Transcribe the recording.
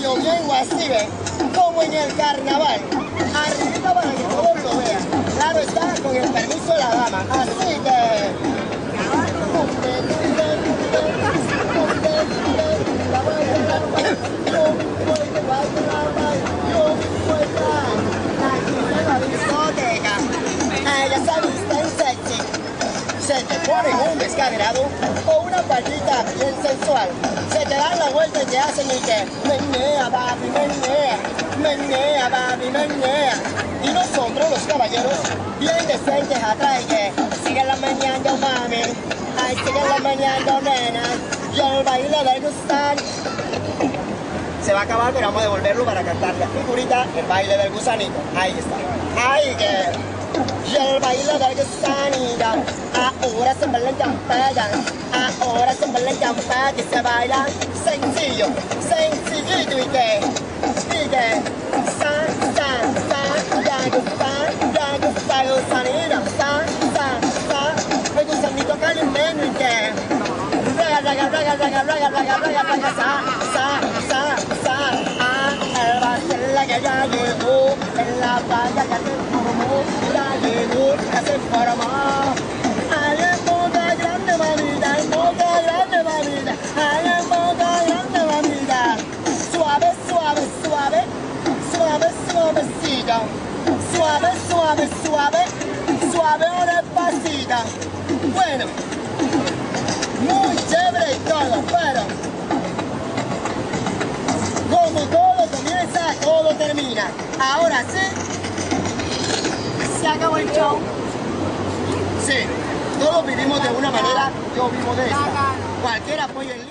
barrio bien guasibe, como en el carnaval. Arriba para que todos lo vean. Claro está, con el permiso de la dama. Así que... Ella se viste en sexy, se te pone un descaderado o una faldita bien sensual. Se te dan la vuelta y te hacen y que menea, papi, menea, papi, menea. Y nosotros los caballeros, bien decentes atrás y que siguen la meneando, mami. Ay, siguen la meneando, nena. Y el baile del gusano. Se va a acabar, pero vamos a devolverlo para cantar la figurita, el baile del gusanito. Ahí está. Ay, que... Y el baile del gusanito. Ahora se bailan champaña. Ahora se bailan champaña. Y se baila sencillo, sencillito. Y que, san, ya gusta el gusanito. San, el gusanito caliente. Y que, raga, el baile que ya llegó, en la playa ya se formó, ya llegó, ya se formó. Ay, en boca grande, mamita, en boca grande, mamita, ay, en boca grande, mamita. Suave, suave, suave, suave, suavecita, suave, suave, suave, suave o despacita. Bueno, muy chévere y todo, pero como todo comienza, todo termina. Ahora sí, se acabó el show. Sí, todos vivimos de una manera, yo vivo de esta. Cualquiera apoya el